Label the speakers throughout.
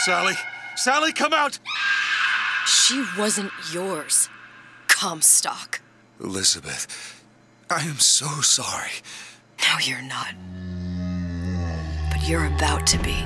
Speaker 1: Sally! Sally, come out!
Speaker 2: She wasn't yours, Comstock.
Speaker 1: Elizabeth, I am so sorry.
Speaker 2: No, you're not. But you're about to be.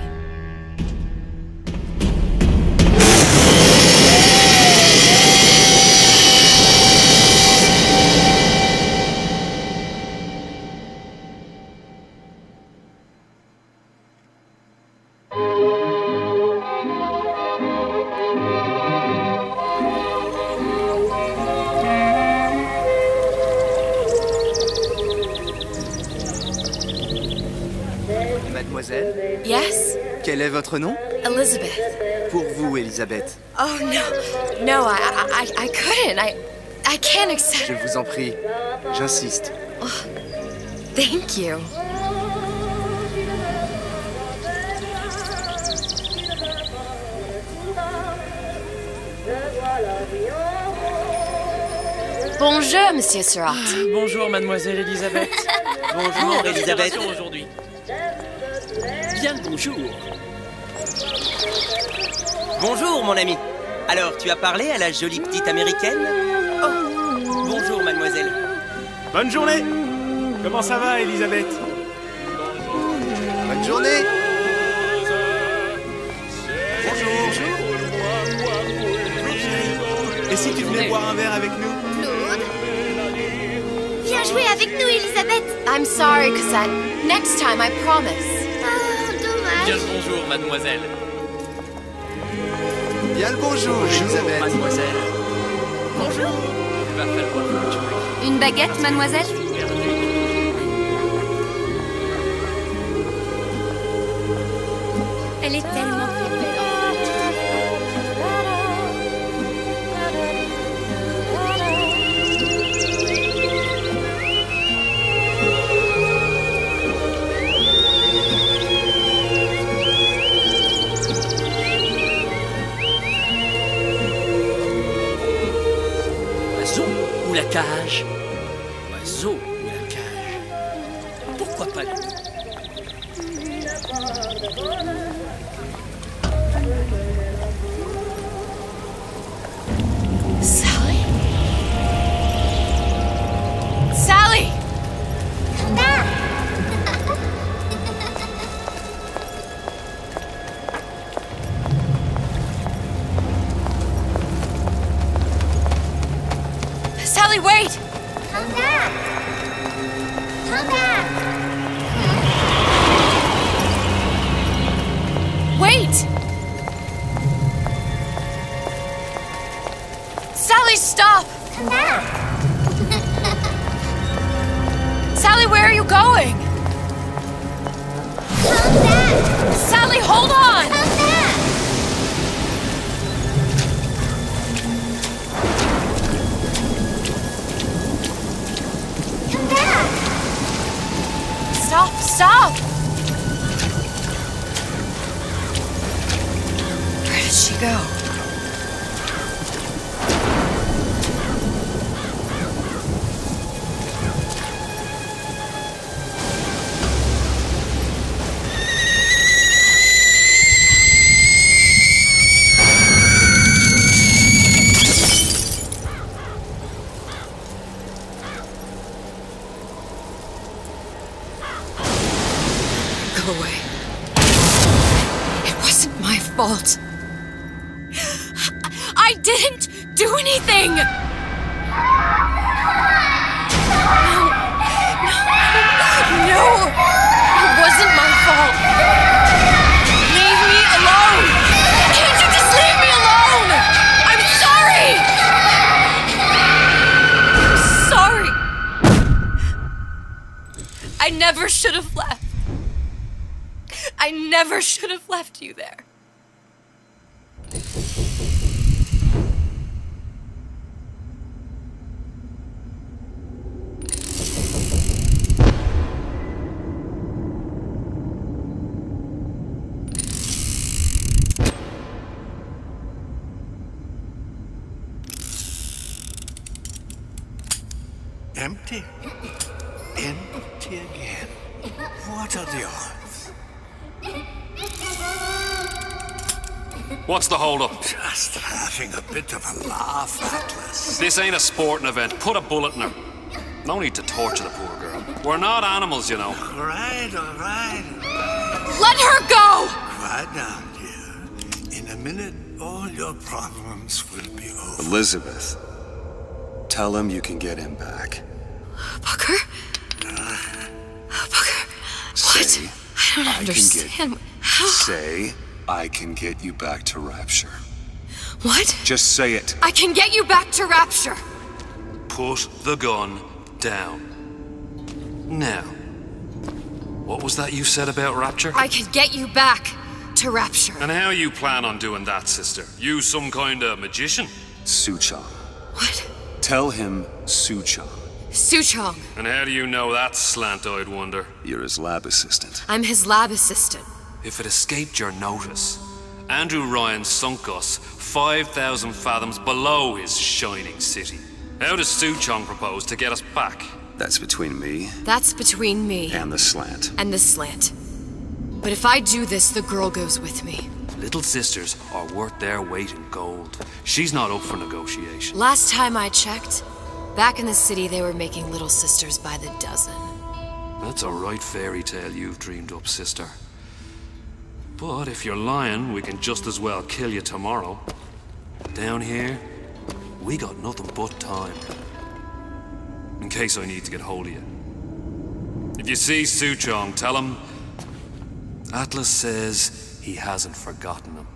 Speaker 3: Mademoiselle?
Speaker 2: Yes?
Speaker 3: Quel est votre nom?
Speaker 2: Elizabeth.
Speaker 3: Pour vous, Elisabeth.
Speaker 2: Oh, no. No, I couldn't. I can't accept...
Speaker 3: Je vous en prie. J'insiste.
Speaker 2: Oh, thank you. Bonjour, Monsieur Surratt.
Speaker 4: Bonjour, Mademoiselle Elisabeth.
Speaker 3: Bonjour, Elisabeth.
Speaker 4: Aujourd'hui. Bien le bonjour.
Speaker 3: Bonjour, mon ami. Alors, tu as parlé à la jolie petite américaine? Oh, bonjour, mademoiselle.
Speaker 5: Bonne journée. Comment ça va, Elisabeth?
Speaker 3: Bonne journée.
Speaker 5: Bonjour. Et si tu venais boire un verre avec nous?
Speaker 6: Claude? Viens jouer avec nous, Elisabeth.
Speaker 2: I'm sorry, Cosette. Next time, I promise.
Speaker 6: Oh, dommage.
Speaker 4: Bien le bonjour, mademoiselle.
Speaker 3: Bien le bonjour, Elisabeth.
Speaker 4: Mademoiselle.
Speaker 6: Bonjour.
Speaker 4: Il va falloir que tu
Speaker 6: Une baguette, mademoiselle? Elle est tellement très belle.
Speaker 4: Oiseau ou la cage? Oiseau ou la cage? Pourquoi pas les deux?
Speaker 2: Sally? Sally! Sally, wait!
Speaker 6: Come back. Come back.
Speaker 2: Wait! Sally, stop!
Speaker 6: Come back.
Speaker 2: Sally, where are you going?
Speaker 6: Come back.
Speaker 2: Sally, hold on!
Speaker 6: Come back. Come back.
Speaker 2: Stop, stop! Where did she go? Go away. It wasn't my fault. I didn't do anything! No, it wasn't my fault. Leave me alone! Can't you just leave me alone? I'm sorry! I'm sorry. I never should have left. I never should have left you there.
Speaker 1: Empty. Empty again. What are the odds?
Speaker 7: What's the hold-up?
Speaker 1: Just having a bit of a laugh, Atlas.
Speaker 7: This ain't a sporting event. Put a bullet in her. No need to torture the poor girl. We're not animals, you know.
Speaker 1: All right.
Speaker 2: Let her go!
Speaker 1: Quiet down, dear. In a minute, all your problems will be over.
Speaker 8: Elizabeth, tell him you can get him back.
Speaker 2: Booker? Booker, what? I don't understand. How?
Speaker 8: Say, I can get you back to Rapture.
Speaker 2: What?
Speaker 8: Just say it.
Speaker 2: I can get you back to Rapture.
Speaker 7: Put the gun down. Now, what was that you said about Rapture?
Speaker 2: I can get you back to Rapture.
Speaker 7: And how you plan on doing that, sister? You some kind of magician?
Speaker 8: Suchong.
Speaker 2: What?
Speaker 8: Tell him Suchong.
Speaker 2: Suchong.
Speaker 7: And how do you know that, slant-eyed wonder?
Speaker 8: You're his lab assistant.
Speaker 2: I'm his lab assistant.
Speaker 7: If it escaped your notice, Andrew Ryan sunk us 5,000 fathoms below his shining city. How does Suchong propose to get us back?
Speaker 8: That's between me
Speaker 2: That's between me
Speaker 8: and the slant.
Speaker 2: and the slant. But if I do this, the girl goes with me.
Speaker 7: Little sisters are worth their weight in gold. She's not up for negotiation.
Speaker 2: Last time I checked, back in the city they were making little sisters by the dozen.
Speaker 7: That's a right fairy tale you've dreamed up, sister. But if you're lying, we can just as well kill you tomorrow. Down here, we got nothing but time. In case I need to get hold of you. If you see Suchong, tell him Atlas says he hasn't forgotten him.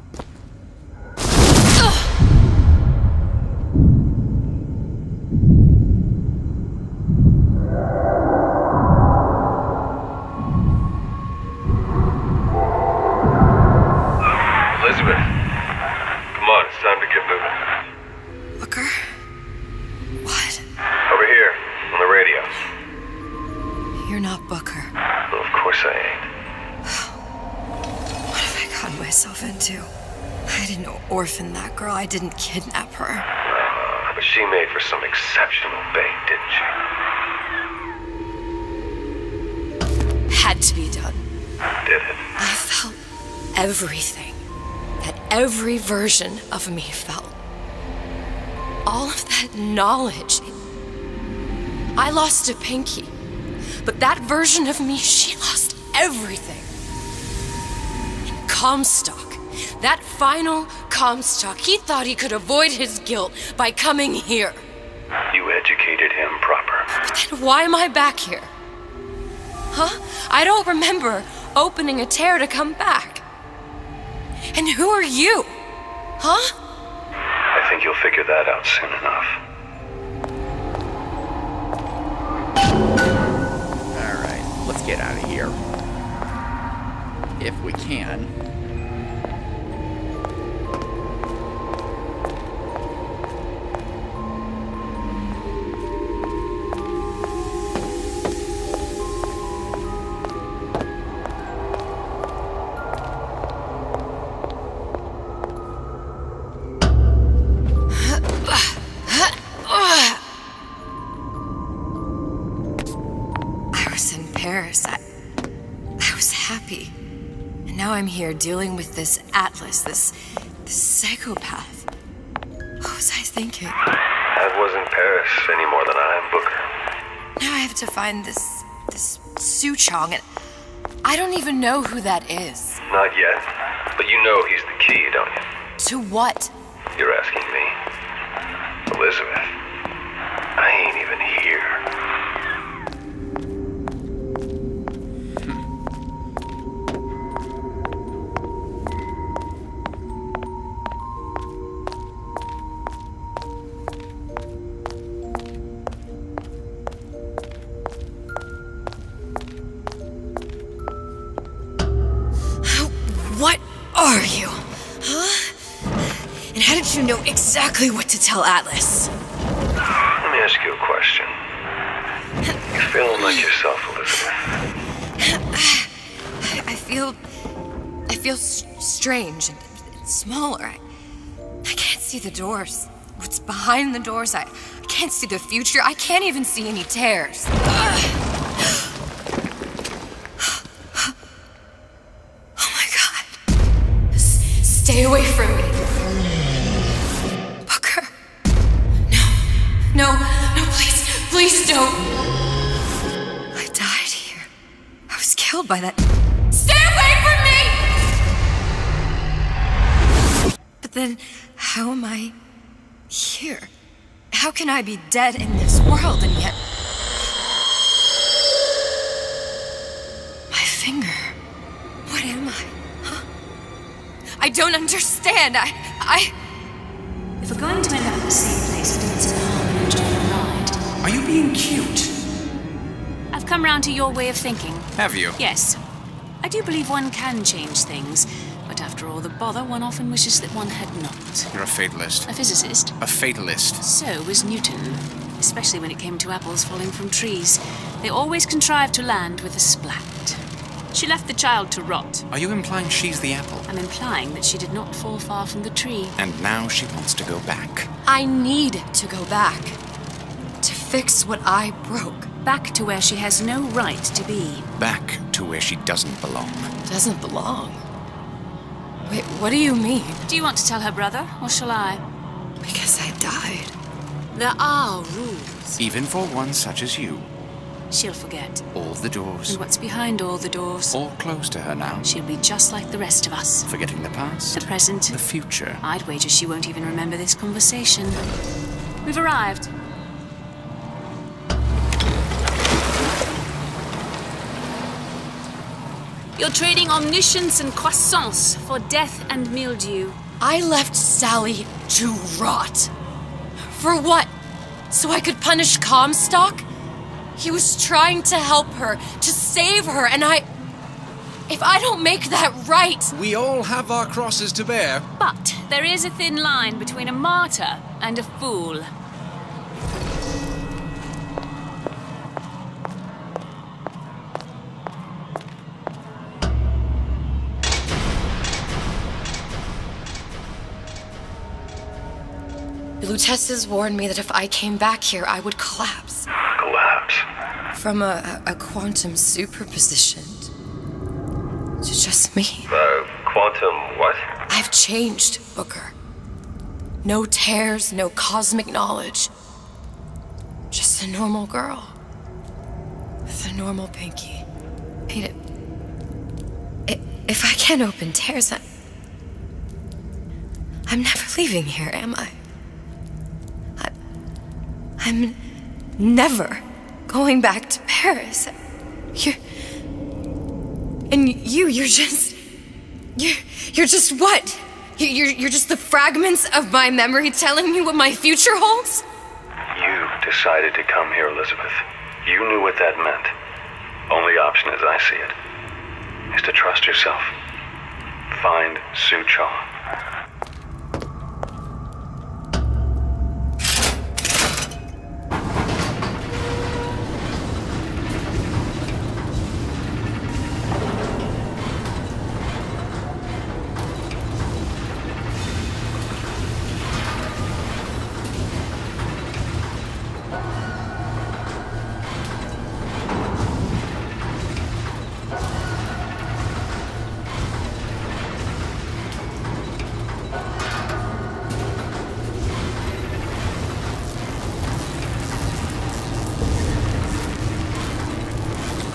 Speaker 9: Elizabeth, come on, it's time to get moving.
Speaker 2: Booker? What?
Speaker 9: Over here, on the radio.
Speaker 2: You're not Booker.
Speaker 9: Well, of course I ain't.
Speaker 2: What have I gotten myself into? I didn't orphan that girl. I didn't kidnap her.
Speaker 9: But she made for some exceptional bait, didn't she?
Speaker 2: Had to be done.
Speaker 9: Did it?
Speaker 2: I felt everything that every version of me felt. All of that knowledge. I lost a pinky, but that version of me, she lost everything. And Comstock, that final Comstock, he thought he could avoid his guilt by coming here.
Speaker 9: You educated him proper.
Speaker 2: But then why am I back here? Huh? I don't remember opening a tear to come back. And who are you? Huh?
Speaker 9: I think you'll figure that out soon enough.
Speaker 10: Alright, let's get out of here. If we can.
Speaker 2: I was happy. And now I'm here dealing with this Atlas, this psychopath. What was I thinking?
Speaker 9: That wasn't Paris any more than I am Booker.
Speaker 2: Now I have to find this Suchong, and I don't even know who that is.
Speaker 9: Not yet, but you know he's the key, don't you?
Speaker 2: To what?
Speaker 9: You're asking me. Elizabeth, I ain't even here.
Speaker 2: What are you? Huh? And how did you know exactly what to tell Atlas?
Speaker 9: Let me ask you a question. You feeling like yourself, Elizabeth?
Speaker 2: I feel strange and smaller. I can't see the doors. What's behind the doors? I can't see the future. I can't even see any tears. killed by that. Stay away from me! But then, how am I here? How can I be dead in this world and yet... My finger. What am I? Huh? I don't understand.
Speaker 11: If we're going to end up in the same place, it doesn't harm an enjoyable ride.
Speaker 10: Are you being cute?
Speaker 11: I've come round to your way of thinking.
Speaker 10: Have you?
Speaker 11: Yes. I do believe one can change things, but after all the bother, one often wishes that one had not.
Speaker 10: You're a fatalist.
Speaker 11: A physicist.
Speaker 10: A fatalist.
Speaker 11: So was Newton, especially when it came to apples falling from trees. They always contrived to land with a splat. She left the child to rot.
Speaker 10: Are you implying she's the apple?
Speaker 11: I'm implying that she did not fall far from the tree.
Speaker 10: And now she wants to go back.
Speaker 2: I need to go back. To fix what I broke.
Speaker 11: Back to where she has no right to be.
Speaker 10: Back to where she doesn't belong.
Speaker 2: Doesn't belong? Wait, what do you mean?
Speaker 11: Do you want to tell her brother, or shall I?
Speaker 2: Because I died.
Speaker 11: There are rules.
Speaker 10: Even for one such as you.
Speaker 11: She'll forget.
Speaker 10: All the doors.
Speaker 11: And what's behind all the doors?
Speaker 10: All closed to her now.
Speaker 11: She'll be just like the rest of us.
Speaker 10: Forgetting the past.
Speaker 11: The present.
Speaker 10: The future.
Speaker 11: I'd wager she won't even remember this conversation. We've arrived. You're trading omniscience and croissance for death and mildew.
Speaker 2: I left Sally to rot. For what? So I could punish Comstock? He was trying to help her, to save her, and if I don't make that right...
Speaker 12: We all have our crosses to bear.
Speaker 11: But there is a thin line between a martyr and a fool.
Speaker 2: The Lutesses warned me that if I came back here, I would collapse.
Speaker 9: Collapse?
Speaker 2: From a quantum superposition to just me.
Speaker 9: Quantum what?
Speaker 2: I've changed, Booker. No tears, no cosmic knowledge. Just a normal girl. With a normal pinky. If I can't open tears, I'm never leaving here, am I? I'm never going back to Paris. You're just what? You're just the fragments of my memory telling me what my future holds?
Speaker 9: You decided to come here, Elizabeth. You knew what that meant. Only option, as I see it, is to trust yourself. Find Suchong.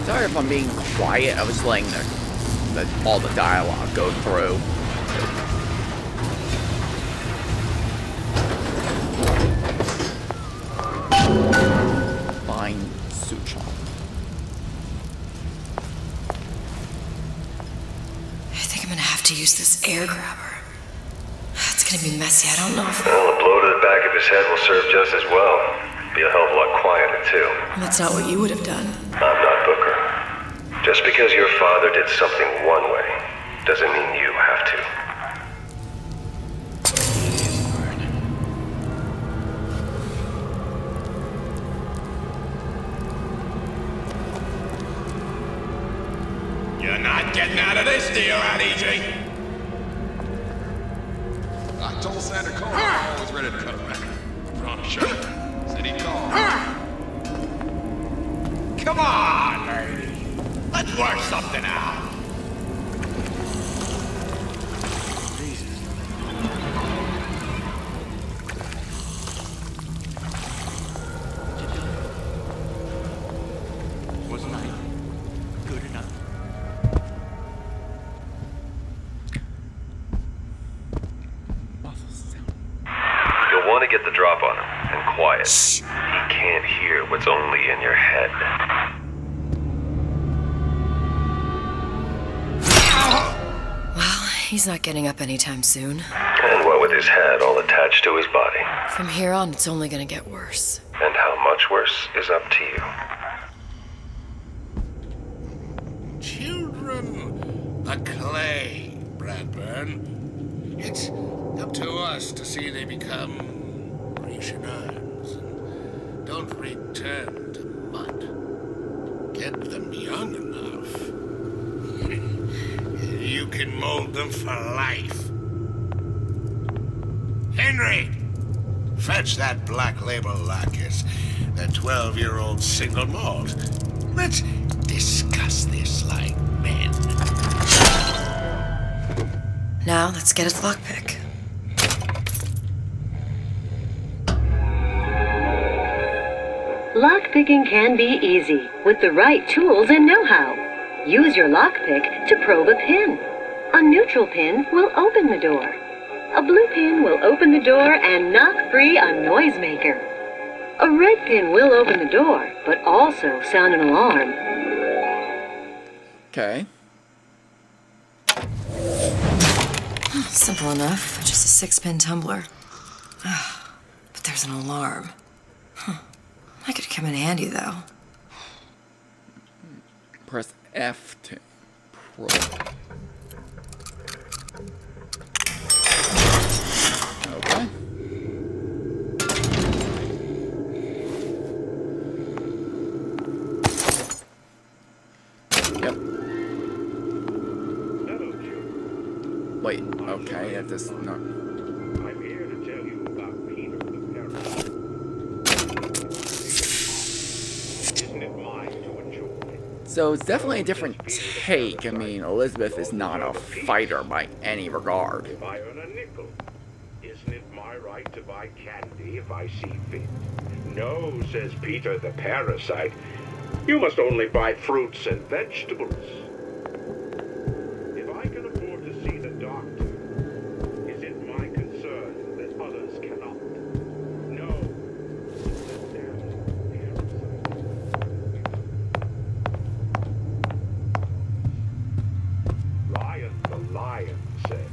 Speaker 10: Sorry if I'm being quiet. I was letting all the dialogue go through. Find Suchong.
Speaker 2: I think I'm gonna have to use this air grabber. It's gonna be messy. I don't know if...
Speaker 9: Well, a blow to the back of his head will serve just as well. Be a hell of a lot quieter, too.
Speaker 2: That's not what you would have done.
Speaker 9: I'm not Booker. Just because your father did something one way, doesn't mean you have to.
Speaker 13: You're not getting out of this deal out easy.
Speaker 14: I told Santa Claus I was ready to cut him back. Wrong shirt. Said he'd call.
Speaker 13: Come on, lady. Let's work something out.
Speaker 4: Wasn't I good enough?
Speaker 9: He can't hear what's only in your head.
Speaker 2: Well, he's not getting up anytime soon.
Speaker 9: And what with his head all attached to his body?
Speaker 2: From here on, it's only gonna get worse.
Speaker 9: And how much worse is up to you.
Speaker 13: Children are clay, Bradburn. It's up to us to see they become Grecian urns and don't return to mud. Get them young enough. You can mold them for life. Henry! Fetch that black label lacquers, that 12-year-old single malt. Let's discuss this like men.
Speaker 2: Now, let's get its lockpick.
Speaker 15: Lockpicking can be easy with the right tools and know-how. Use your lockpick to probe a pin. A neutral pin will open the door. A blue pin will open the door and knock free a noisemaker. A red pin will open the door, but also sound an alarm.
Speaker 10: Okay.
Speaker 2: Simple enough. Just a 6-pin tumbler. But there's an alarm. That could come in handy, though.
Speaker 10: Press F to probe. Okay. Yep. Wait, okay, that does not...
Speaker 16: I'm here to tell you about Peter the Parasite. Isn't it mine to enjoy?
Speaker 10: So it's definitely a different take. I mean, Elizabeth is not a fighter by any regard.
Speaker 16: If I earn a nickel, isn't it my right to buy candy if I see fit? No, says Peter the Parasite. You must only buy fruits and vegetables. If I can afford to see the doctor, is it my concern that others cannot? No. Ryan the lion says,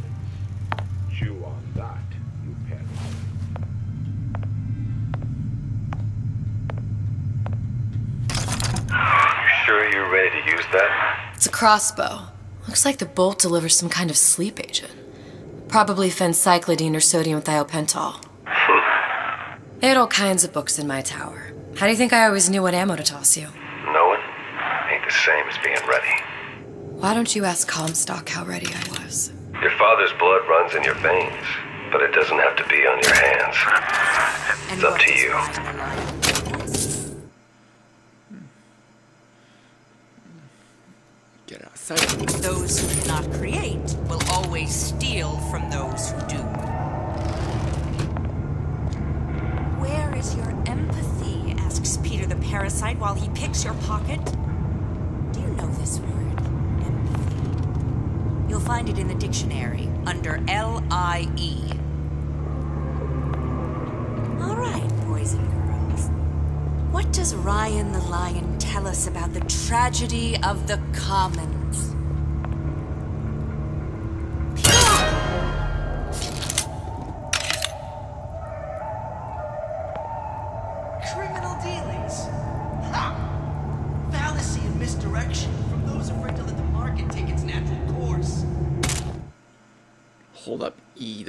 Speaker 16: chew on that, you parasite.
Speaker 9: You sure you're ready to use that?
Speaker 2: It's a crossbow. Looks like the bolt delivers some kind of sleep agent. Probably phencyclidine or sodium thiopental. They had all kinds of books in my tower. How do you think I always knew what ammo to toss you?
Speaker 9: Knowing ain't the same as being ready.
Speaker 2: Why don't you ask Comstock how ready I was?
Speaker 9: Your father's blood runs in your veins, but it doesn't have to be on your hands. It's up to you.
Speaker 10: Get outside.
Speaker 17: Those who cannot create will always steal from those who do. Where is your empathy? Asks Peter the Parasite while he picks your pocket. Do you know this word? Empathy. You'll find it in the dictionary under L-I-E. All right, boys and girls. What does Ryan the Lion tell us about the tragedy of the commons?
Speaker 18: Criminal dealings. Ha! Fallacy and misdirection from those afraid to let the market take its natural course.
Speaker 10: Hold up E.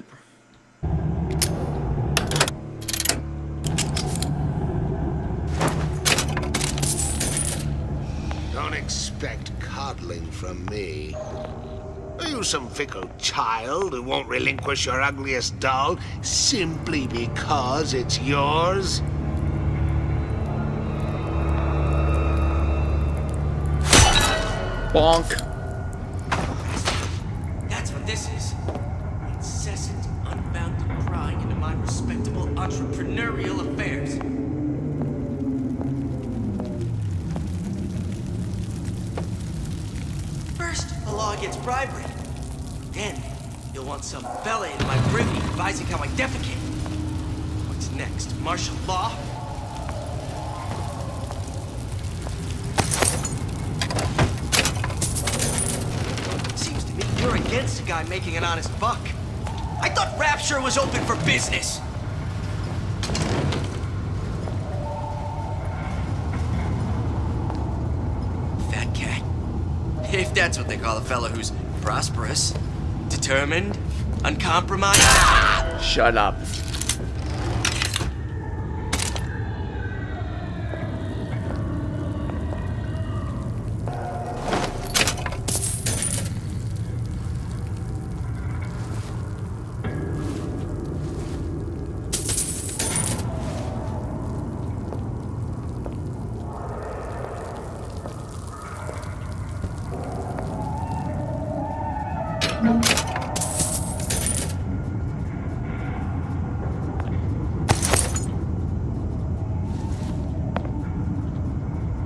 Speaker 13: Don't expect coddling from me. Are you some fickle child who won't relinquish your ugliest doll simply because it's yours?
Speaker 10: Bonk.
Speaker 18: That's what this is. Incessant, unbounded prying into my respectable entrepreneurial affairs. First, the law against bribery. Then, you'll want some fella in my privy advising how I defecate. What's next? Martial law? against a guy making an honest buck. I thought Rapture was open for business. Fat cat. If that's what they call a fella who's prosperous, determined, uncompromised. Ah!
Speaker 10: Shut up.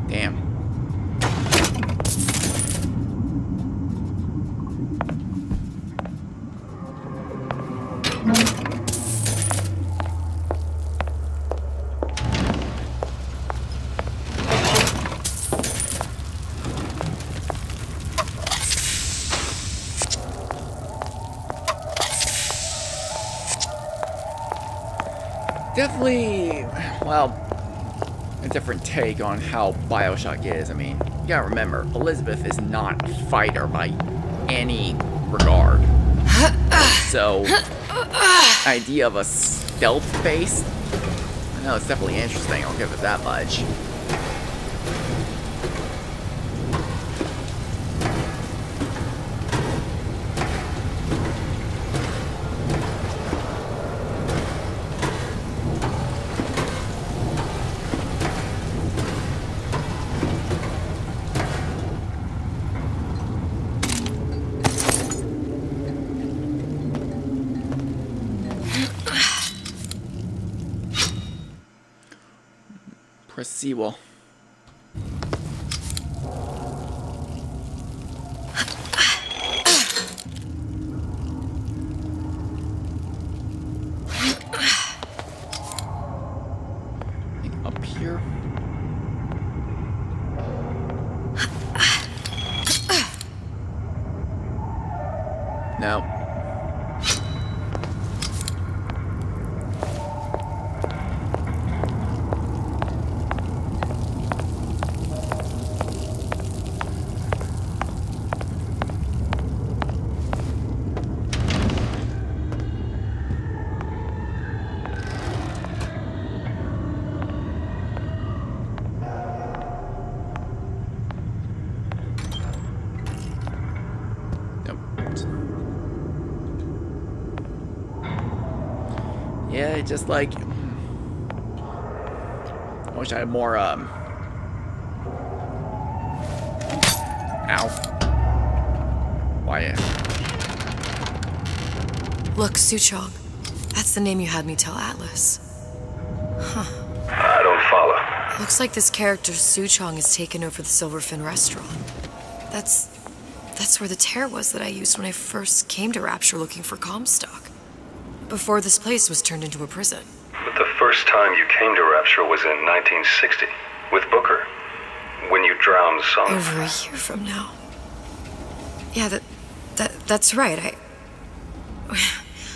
Speaker 10: Damn. Definitely, well, a different take on how Bioshock is. I mean, you gotta remember, Elizabeth is not a fighter by any regard. So, idea of a stealth base, I know it's definitely interesting, I'll give it that much. Press seawall. Up here. No. Yeah, just like, I wish I had more, ow. Why?
Speaker 2: Look, Suchong. That's the name you had me tell Atlas. Huh.
Speaker 9: I don't follow.
Speaker 2: Looks like this character, Suchong, has taken over the Silverfin restaurant. That's where the tear was that I used when I first came to Rapture looking for Comstock. Before this place was turned into a prison.
Speaker 9: But the first time you came to Rapture was in 1960, with Booker, when you drowned Sunken.
Speaker 2: Over a year from now. Yeah, that's right.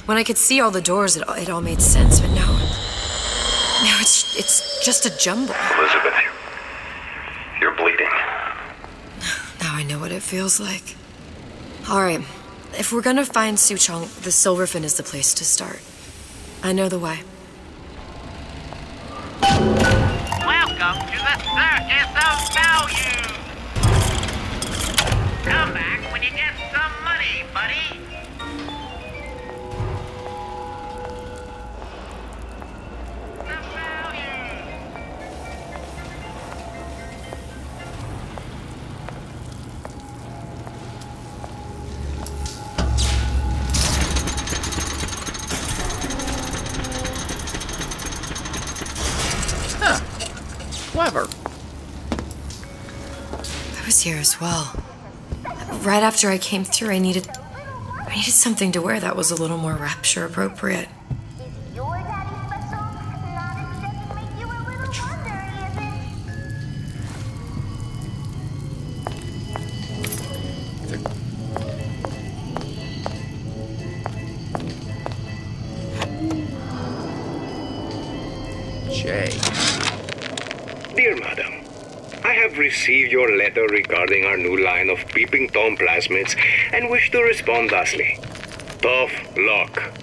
Speaker 2: When I could see all the doors, it all made sense, but now it's just a jumble.
Speaker 9: Elizabeth, you're bleeding.
Speaker 2: Now I know what it feels like. All right. If we're gonna find Suchong, the Silverfin is the place to start. I know the way.
Speaker 19: Welcome to the Circus of Value! Come back when you get some money, buddy!
Speaker 10: Clever.
Speaker 2: I was here as well. Right after I came through, I needed something to wear that was a little more Rapture appropriate.
Speaker 10: Okay.
Speaker 16: Dear Madam, I have received your letter regarding our new line of peeping Tom plasmids and wish to respond thusly. Tough luck.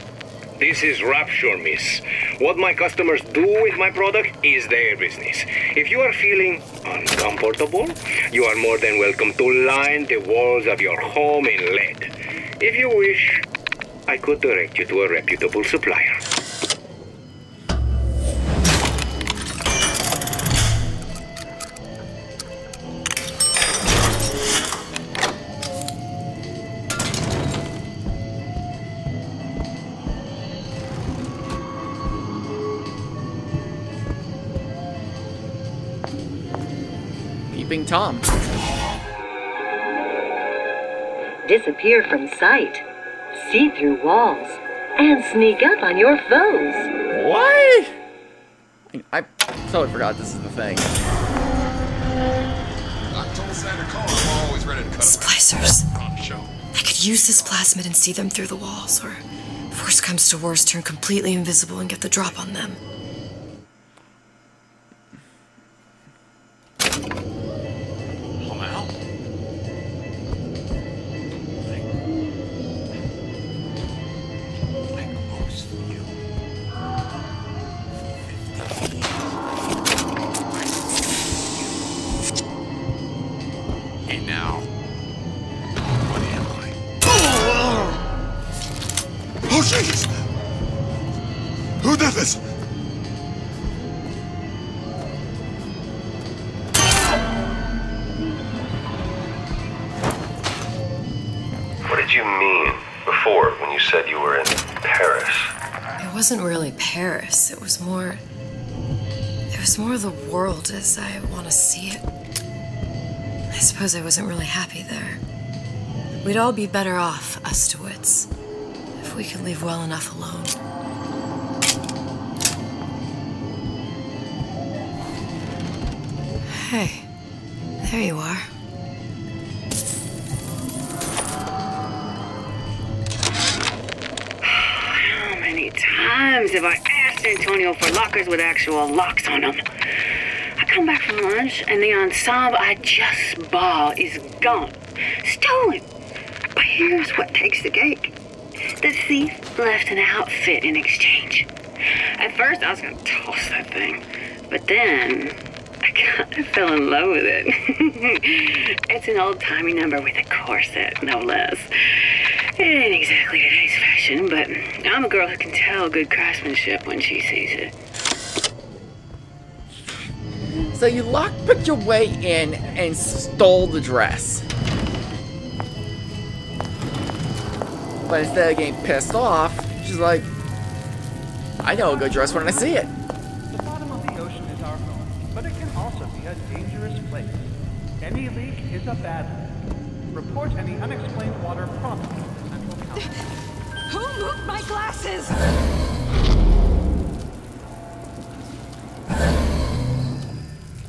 Speaker 16: This is Rapture, miss. What my customers do with my product is their business. If you are feeling uncomfortable, you are more than welcome to line the walls of your home in lead. If you wish, I could direct you to a reputable supplier.
Speaker 10: Peeping Tom.
Speaker 15: Disappear from sight, see through walls, and sneak up on your foes.
Speaker 10: What? I totally forgot this is the thing.
Speaker 2: Splicers. I could use this plasmid and see them through the walls, or if worst comes to worst, turn completely invisible and get the drop on them.
Speaker 1: Oh, Jesus! Who did this?
Speaker 9: What did you mean before when you said you were in Paris?
Speaker 2: It wasn't really Paris. It was more the world as I want to see it. I suppose I wasn't really happy there. We'd all be better off, us to wits, if we could leave well enough alone. Hey, there you are.
Speaker 20: How many times have I asked Antonio for lockers with actual locks on them? I come back from lunch and the ensemble I just bought is gone. Stolen. But here's what takes the cake. The thief left an outfit in exchange. At first I was going to toss that thing, but then I kind of fell in love with it. It's an old-timey number with a corset, no less. It ain't exactly today's fashion, but I'm a girl who can tell good craftsmanship when she sees it.
Speaker 10: So you lockpicked your way in and stole the dress. But instead of getting pissed off, she's like, I know a good dress when I see it.
Speaker 21: The bottom of the ocean is our home, but it can also be a dangerous place. Any leak is a bad leak. Report any unexplained water promptly to Central Council.
Speaker 17: Who moved my glasses?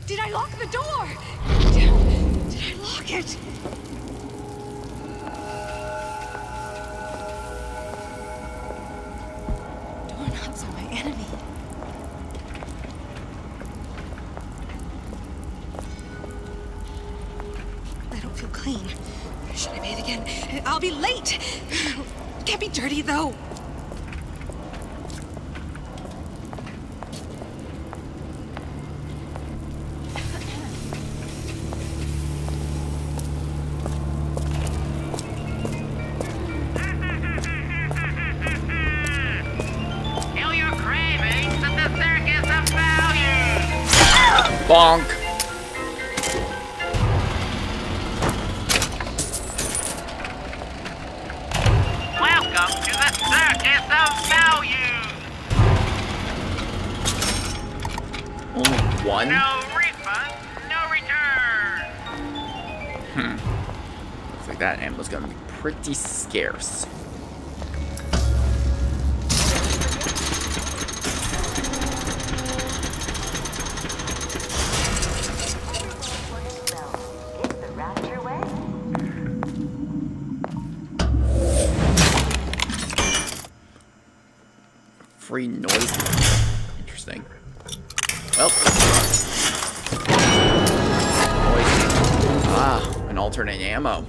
Speaker 17: Did I lock the door? Did I lock it? Doorknobs are my enemy. I don't feel clean. Should I bathe again? I'll be late. Can't be dirty though.
Speaker 10: Bonk.
Speaker 19: Welcome to the Circus of Value.
Speaker 10: Only one?
Speaker 19: No refund, no return.
Speaker 10: Looks like that ammo's gonna be pretty scarce. Free noise. Interesting. An alternate ammo.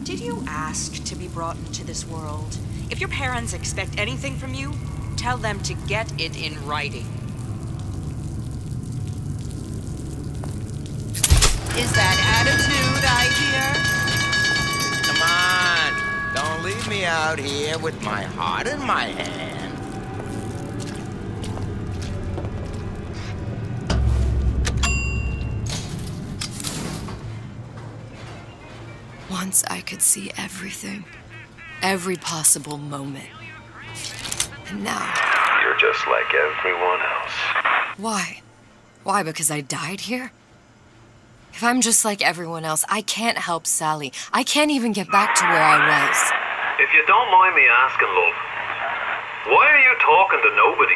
Speaker 17: Did you ask to be brought into this world? If your parents expect anything from you, tell them to get it in writing. Is that attitude I hear?
Speaker 5: Come on, don't leave me out here with my heart in my hand.
Speaker 2: Once I could see everything. Every possible moment. And now...
Speaker 9: You're just like everyone else.
Speaker 2: Why? Why, because I died here? If I'm just like everyone else, I can't help Sally. I can't even get back to where I was.
Speaker 9: If you don't mind me asking, love, why are you talking to nobody?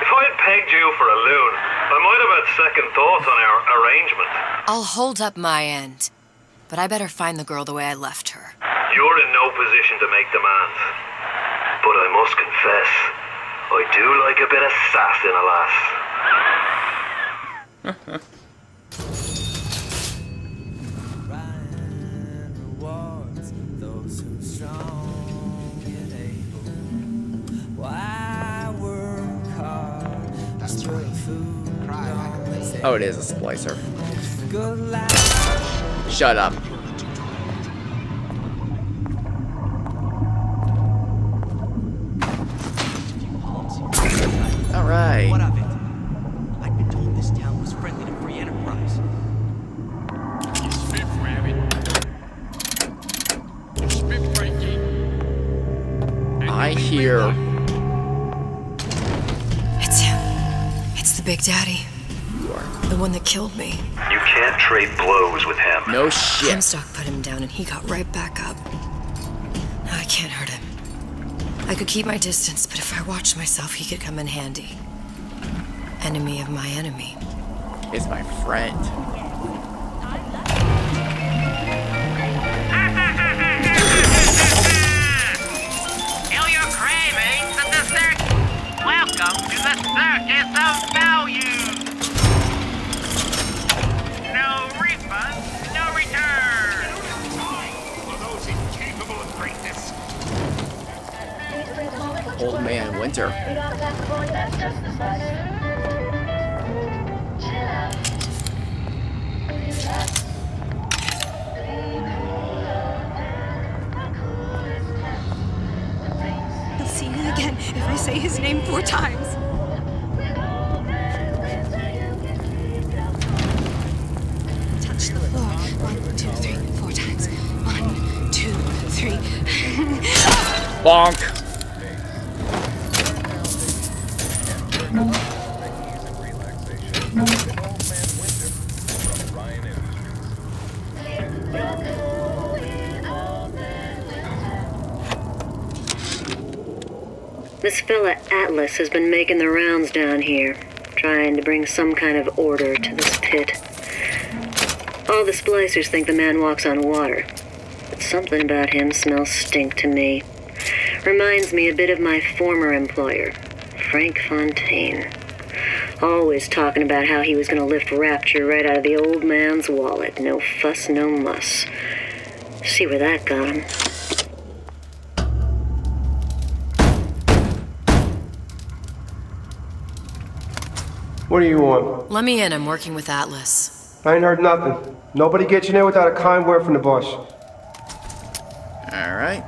Speaker 9: If I'd pegged you for a loon, I might have had second thoughts on our arrangement.
Speaker 2: I'll hold up my end. But I better find the girl the way I left her.
Speaker 9: You're in no position to make demands. But I must confess, I do like a bit of sass in a lass.
Speaker 10: Oh, it is a splicer. Shut up. All right.
Speaker 18: What of it? I'd been told this town was friendly to free enterprise.
Speaker 14: Spit rabbit. Spit breaking.
Speaker 10: I hear.
Speaker 2: It's him. It's the Big Daddy. The one that killed me.
Speaker 9: You can't trade blows with him.
Speaker 10: No shit.
Speaker 2: Comstock put him down and he got right back up. I can't hurt him. I could keep my distance, but if I watched myself, he could come in handy. Enemy of my enemy.
Speaker 10: Is my friend.
Speaker 19: Feel your cravings at the circus. Welcome to the circus of value. No refund, no return.
Speaker 13: For those incapable of greatness.
Speaker 10: Old Man Winter.
Speaker 6: He'll see me again if I say his name 4 times. Touch the floor. 1, 2, 3, 4 times. 1, 2, 3.
Speaker 10: Bonk.
Speaker 15: This fella Atlas has been making the rounds down here, trying to bring some kind of order to this pit. All the splicers think the man walks on water, but something about him smells stink to me. Reminds me a bit of my former employer, Frank Fontaine. Always talking about how he was going to lift Rapture right out of the old man's wallet. No fuss, no muss. See where that got him.
Speaker 22: What do you want?
Speaker 2: Let me in. I'm working with Atlas.
Speaker 22: I ain't heard nothing. Nobody gets you in without a kind word from the boss.
Speaker 10: All right.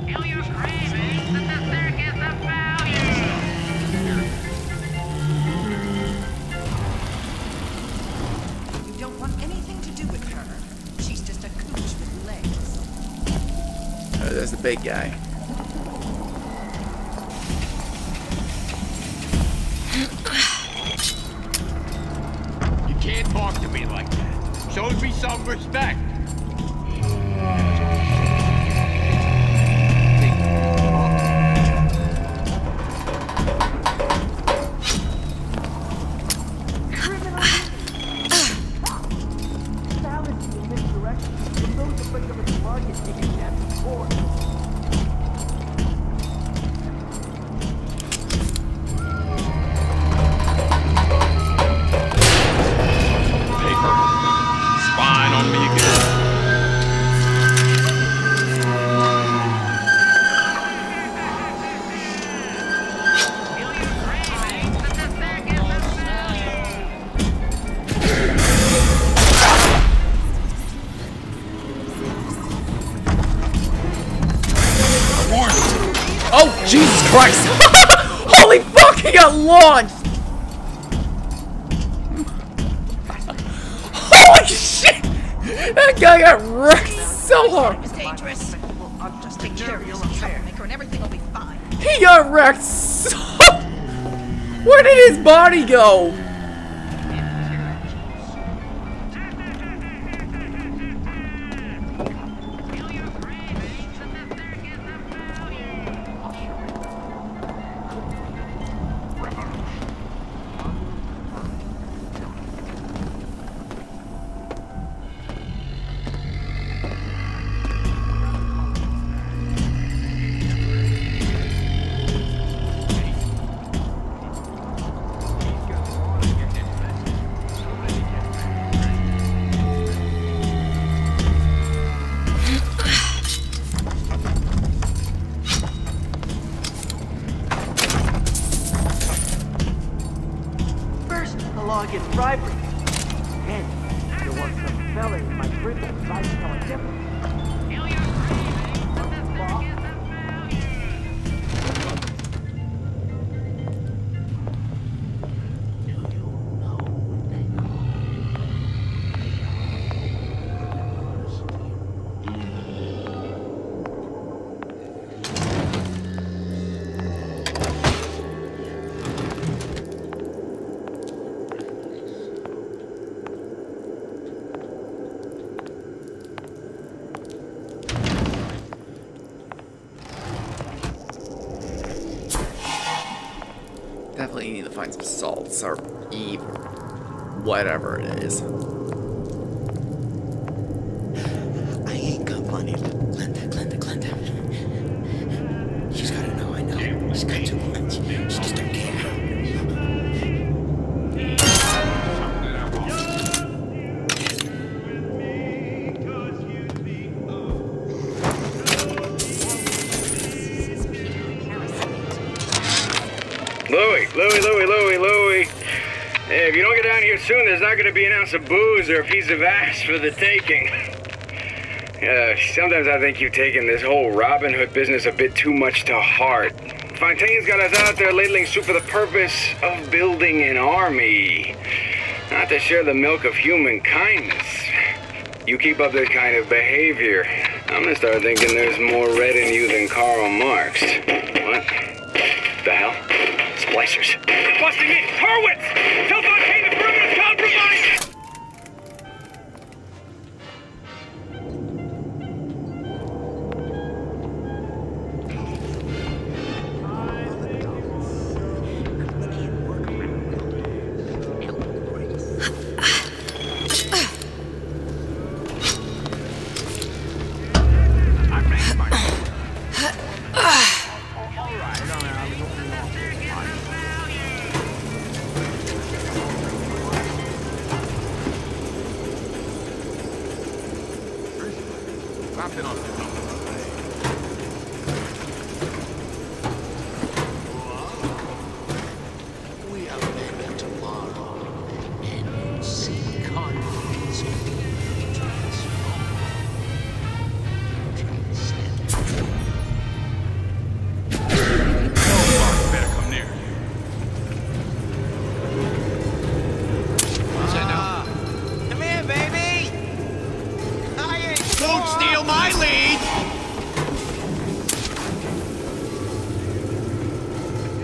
Speaker 19: Feel your cravings at the circus of value.
Speaker 17: You don't want anything to do with her. She's just a cooch with legs.
Speaker 10: Oh, there's the big guy.
Speaker 14: You can't talk to me like that. Shows me some respect.
Speaker 18: those affected at the market taking nasty course.
Speaker 14: Paper. Spying on me again.
Speaker 10: Oh, Jesus Christ! Holy fuck, he got launched! Holy shit! That guy got wrecked so hard!
Speaker 3: It's dangerous. I'll just take care of this troublemaker and everything will be fine.
Speaker 10: He got wrecked so... Where did his body go?
Speaker 18: Against bribery. And you want some fellas in my prison advice telling different.
Speaker 10: Definitely need to find some salts or Eve or whatever it is.
Speaker 4: I ain't got money. Glenda. She's gotta know I know. She's got too much. She just don't care.
Speaker 16: Louie. Hey, if you don't get down here soon, there's not going to be an ounce of booze or a piece of ass for the taking. Sometimes I think you've taken this whole Robin Hood business a bit too much to heart. Fontaine's got us out there ladling soup for the purpose of building an army, not to share the milk of human kindness. You keep up this kind of behavior, I'm going to start thinking there's more red in you than Karl Marx. What the hell? Splicers. Busting in! Hurwitz! Tell Fontaine the perimeter's compromised!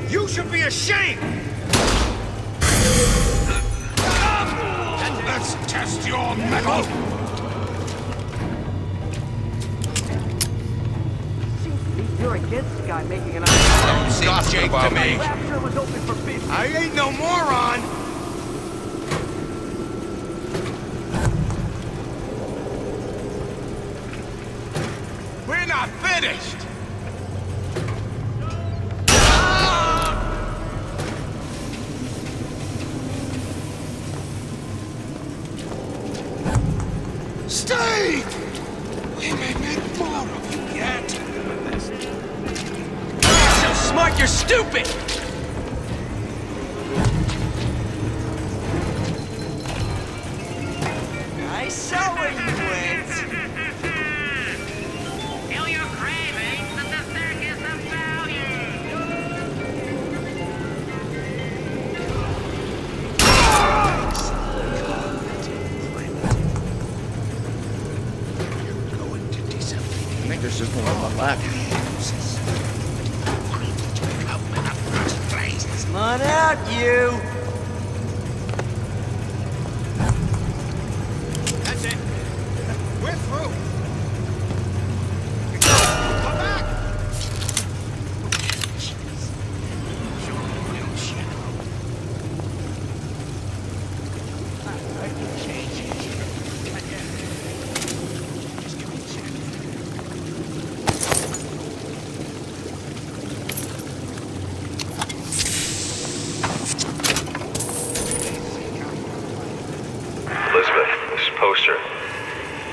Speaker 8: You should be ashamed! Let's test your mettle!
Speaker 18: You're against the guy making an
Speaker 8: Don't stop Jake to me!
Speaker 18: Rapture was open for business.
Speaker 8: I ain't no moron! not finished! Stay! We may make more of you yet. You're so smart, you're stupid!
Speaker 18: I saw where you went.
Speaker 19: Feel your cravings at the circus of value.
Speaker 10: I think there's just one on the left.
Speaker 18: Come on out, you!
Speaker 8: That's it. We're through. Come back!
Speaker 9: Elizabeth, this poster.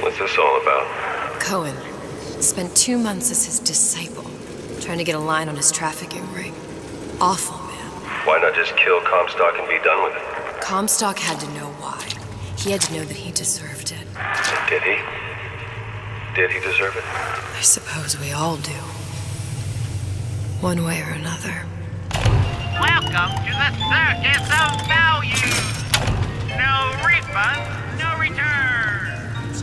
Speaker 9: What's this all about?
Speaker 2: Cohen spent 2 months as his disciple, trying to get a line on his trafficking ring. Awful, man.
Speaker 9: Why not just kill Comstock and be done with it?
Speaker 2: Comstock had to know why. He had to know that he deserved it.
Speaker 9: Did he? Did he deserve it?
Speaker 2: I suppose we all do. One way or another.
Speaker 19: Welcome to the circus of value. No refunds, no returns.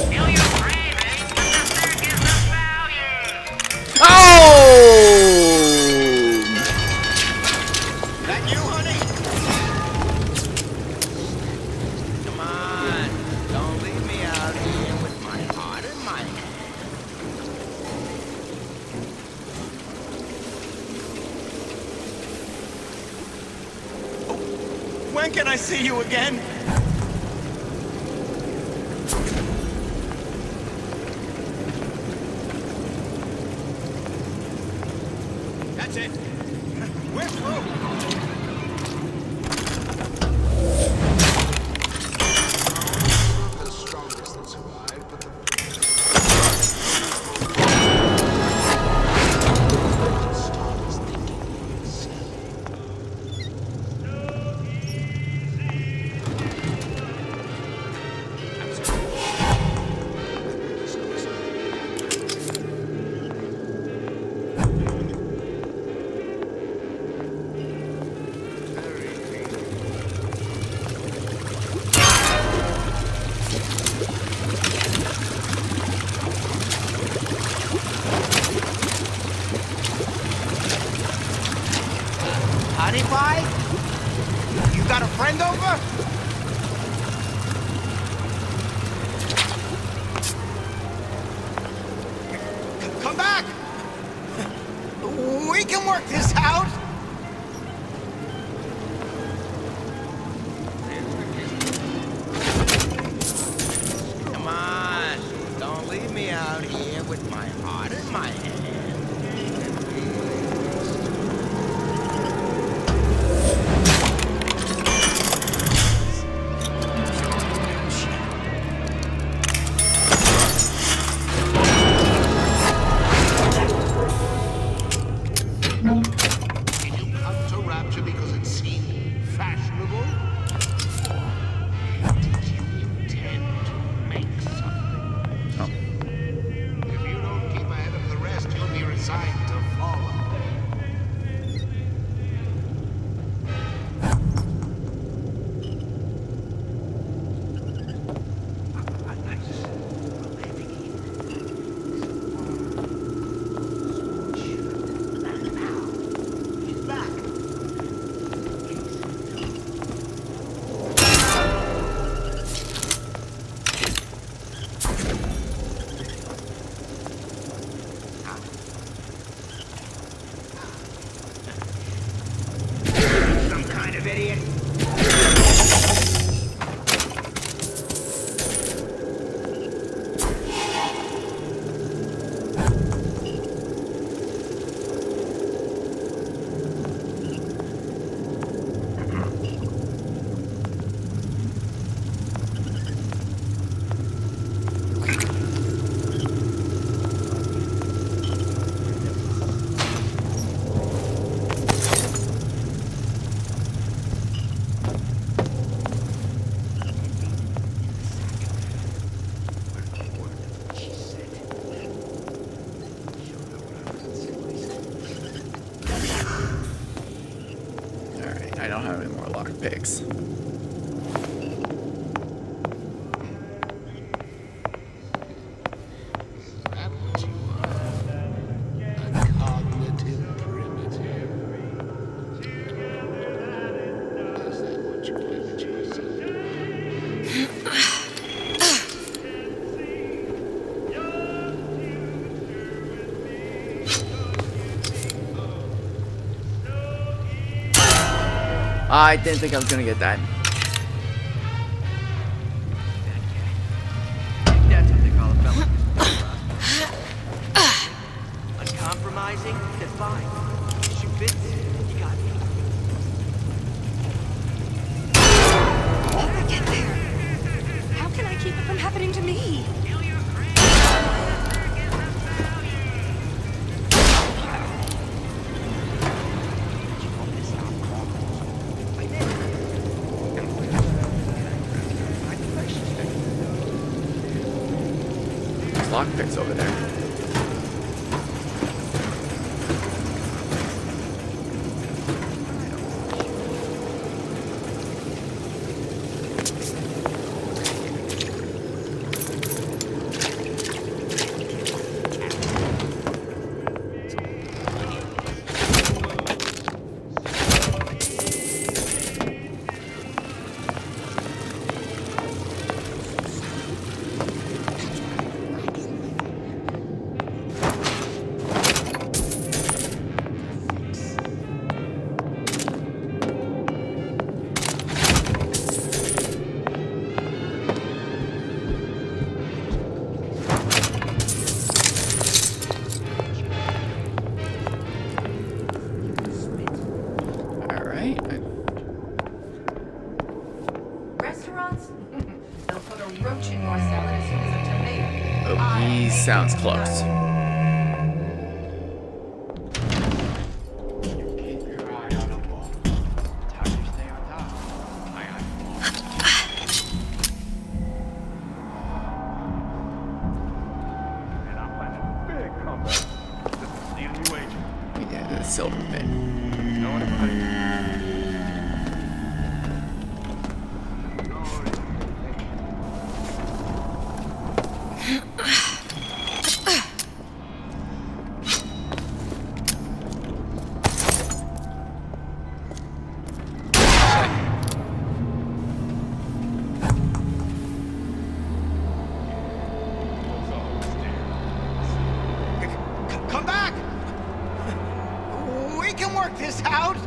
Speaker 19: Feel your cravings at the circus of value.
Speaker 10: Oh!
Speaker 8: That you, honey?
Speaker 5: Come on. Don't leave me out here with my heart in my hand.
Speaker 8: When can I see you again? That's it. We're through. The strongest that survived, but
Speaker 18: Honey pie? You got a friend over?
Speaker 8: come back! We can work this out!
Speaker 5: Come on. Don't leave me out here with my heart in my hand.
Speaker 13: Did you come to Rapture because it seemed fashionable? Or did you intend to make something? If you don't keep ahead of the rest, you'll be resigned to follow.
Speaker 18: Some kind of idiot.
Speaker 10: don't have any more lockpicks. I didn't think I was gonna get that.
Speaker 18: That's what they call a felon. Uncompromising, defiant. Issue fits, you got me.
Speaker 6: How did I get there? How can I keep it from happening to me?
Speaker 10: Lockpicks over there. Sounds close. Yeah, the silver bin.
Speaker 18: Come back! We can work this out!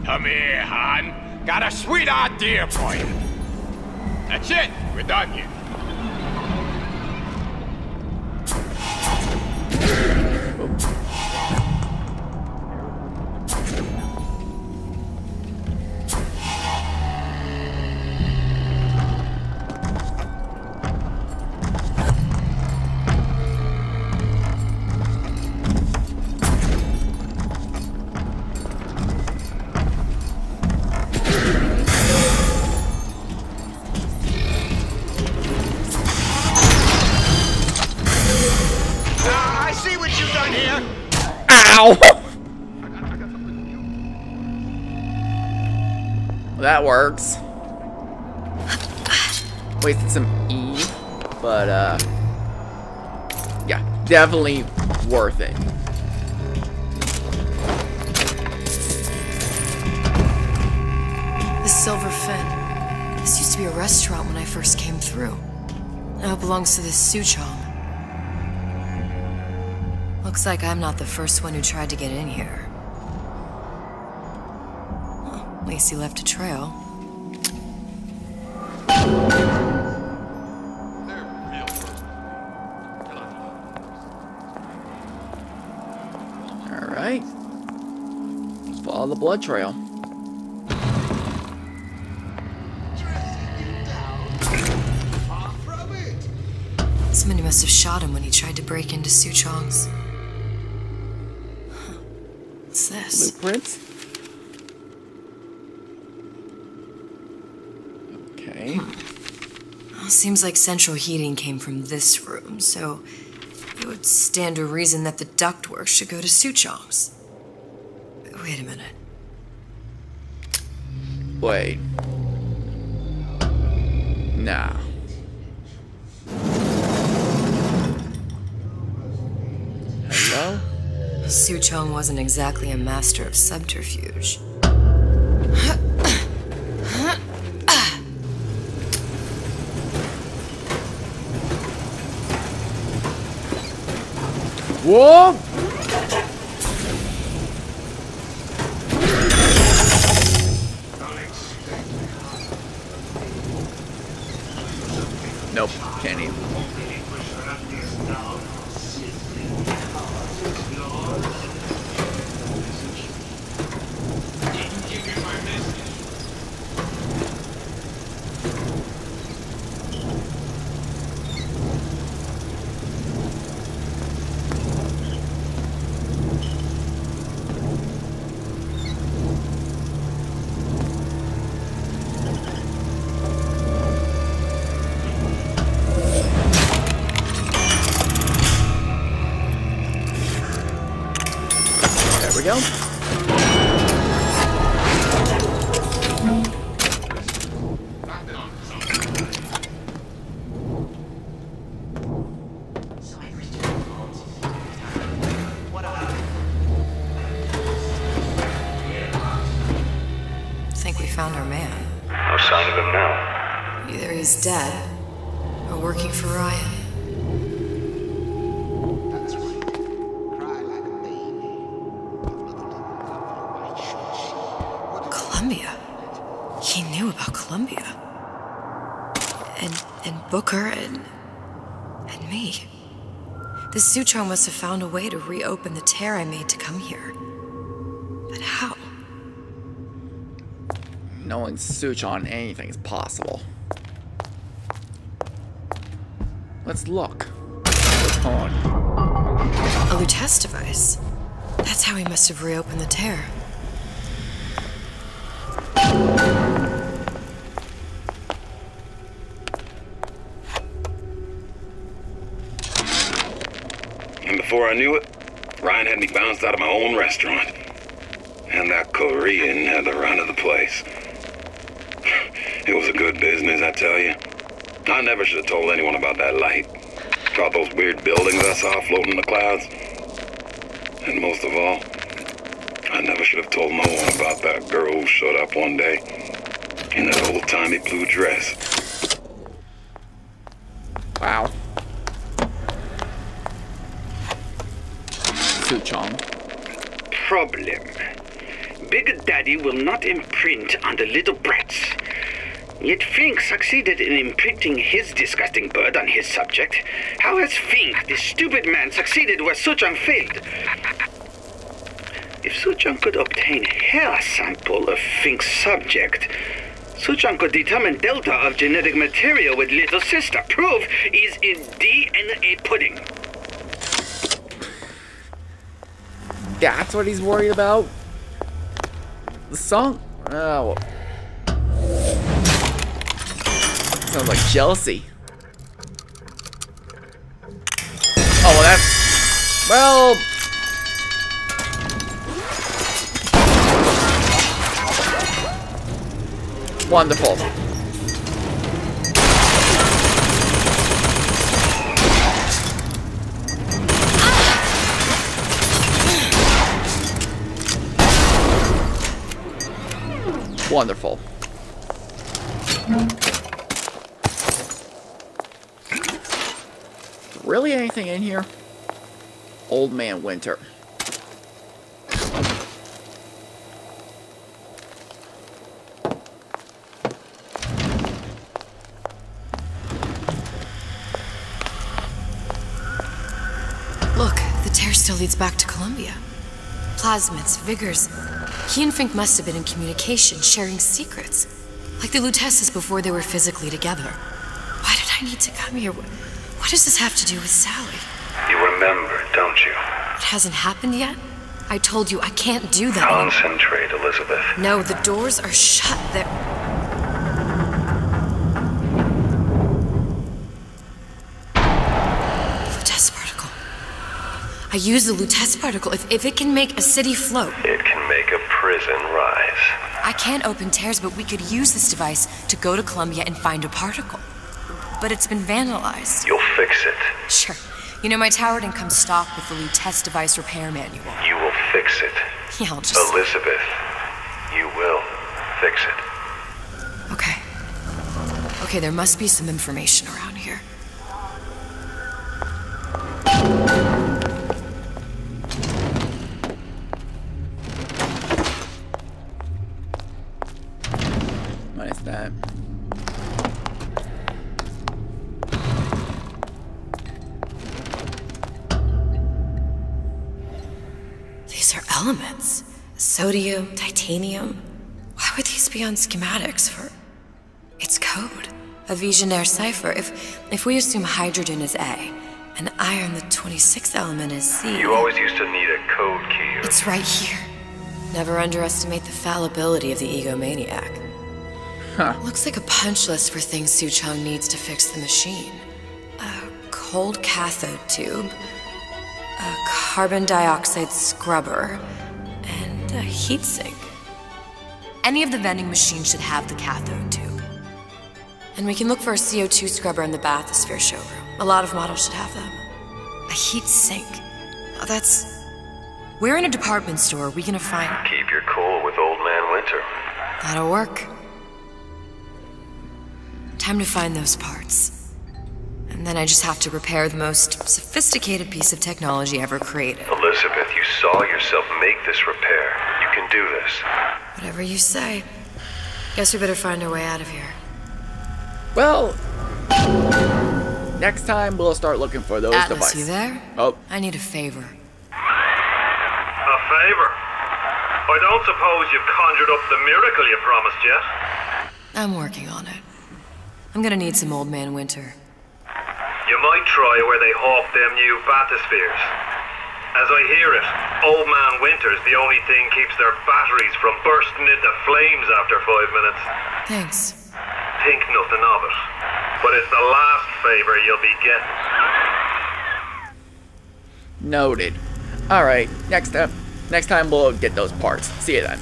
Speaker 14: Come here, Han. Got a sweet idea for you. That's it. We're done here.
Speaker 10: That works. Wasted some E, but yeah, definitely worth it.
Speaker 2: The Silver Fin. This used to be a restaurant when I first came through. Now it belongs to this Suchong. Looks like I'm not the first one who tried to get in here. Well, Lacey left a trail.
Speaker 10: Alright. Follow the blood trail.
Speaker 2: Somebody must have shot him when he tried to break into Suchong's. What's this?
Speaker 10: Blueprints? Okay.
Speaker 2: Well, seems like central heating came from this room, so it would stand to reason that the ductwork should go to Suchong's. Wait a minute.
Speaker 10: Wait. Nah. Hello?
Speaker 2: Suchong wasn't exactly a master of subterfuge.
Speaker 10: Whoa! Nope, can't even. There we go.
Speaker 2: Think we found our man.
Speaker 9: No sign of him now.
Speaker 2: Either he's dead or working for Ryan. Columbia. He knew about Columbia. And Booker and me. The Suchong must have found a way to reopen the tear I made to come here. But how?
Speaker 10: Knowing Suchong anything is possible. Let's look. What's on?
Speaker 2: A Lutece device. That's how he must have reopened the tear.
Speaker 16: And before I knew it, Ryan had me bounced out of my own restaurant. And that Korean had the run of the place. It was a good business, I tell you. I never should have told anyone about that light. About those weird buildings I saw floating in the clouds. And most of all, I never should have told no one about that girl who showed up one day in that old-timey blue dress.
Speaker 10: Wow. Suchong.
Speaker 16: Problem. Big Daddy will not imprint on the little brats. Yet Fink succeeded in imprinting his disgusting bird on his subject. How has Fink, this stupid man, succeeded where Suchong failed? If Suchong could obtain hair sample of Fink's subject, Suchong could determine delta of genetic material with little sister. Proof is in DNA pudding.
Speaker 10: That's what he's worried about? The song? Oh. Sounds like jealousy. Oh, well, that's... Well... Wonderful. Wonderful. Really anything in here? Old Man Winter.
Speaker 2: Look, the tear still leads back to Columbia. Plasmids, Vigors. He and Fink must have been in communication, sharing secrets. Like the Luteces before they were physically together. Why did I need to come here? What does this have to do with Sally?
Speaker 9: You remember, don't you?
Speaker 2: It hasn't happened yet? I told you I can't do that.
Speaker 9: Concentrate, Elizabeth.
Speaker 2: No, the doors are shut. They're... Lutece particle. I use the Lutece particle. If it can make a city float.
Speaker 9: It can make a prison rise.
Speaker 2: I can't open tears, but we could use this device to go to Columbia and find a particle. But it's been vandalized.
Speaker 9: You'll fix it.
Speaker 2: Sure. You know, my tower didn't come stocked with the Lutece device repair manual.
Speaker 9: You will fix it.
Speaker 2: Yeah, I'll just...
Speaker 9: Elizabeth, you will fix it.
Speaker 2: Okay. Okay, there must be some information around here.
Speaker 10: What is that?
Speaker 2: These are elements. Sodium, titanium. Why would these be on schematics for... It's code. A Visionaire cipher. If we assume hydrogen is A, and iron, the 26th element, is C...
Speaker 9: You always used to need a code key.
Speaker 2: It's right here. Never underestimate the fallibility of the egomaniac.
Speaker 10: Huh.
Speaker 2: Looks like a punch list for things Suchong needs to fix the machine. A cold cathode tube, a carbon dioxide scrubber, and a heatsink. Any of the vending machines should have the cathode tube. And we can look for a CO2 scrubber in the bathysphere showroom. A lot of models should have them. A heatsink. Oh, that's... Where in a department store are we gonna find...
Speaker 9: Keep your cool with Old Man Winter.
Speaker 2: That'll work. Time to find those parts. And then I just have to repair the most sophisticated piece of technology ever created.
Speaker 9: Elizabeth, you saw yourself make this repair. You can do this.
Speaker 2: Whatever you say. Guess we better find our way out of here.
Speaker 10: Well, next time we'll start looking for those
Speaker 2: Atlas,
Speaker 10: devices.
Speaker 2: you there?
Speaker 10: Oh.
Speaker 2: I need a favor.
Speaker 7: A favor? I don't suppose you've conjured up the miracle you promised yet?
Speaker 2: I'm working on it. I'm gonna need some Old Man Winter.
Speaker 7: You might try where they hawk them new bathyspheres. As I hear it, Old Man Winter's the only thing keeps their batteries from bursting into flames after 5 minutes.
Speaker 2: Thanks.
Speaker 7: Think nothing of it. But it's the last favor you'll be getting.
Speaker 10: Noted. Alright, next time we'll get those parts. See you then.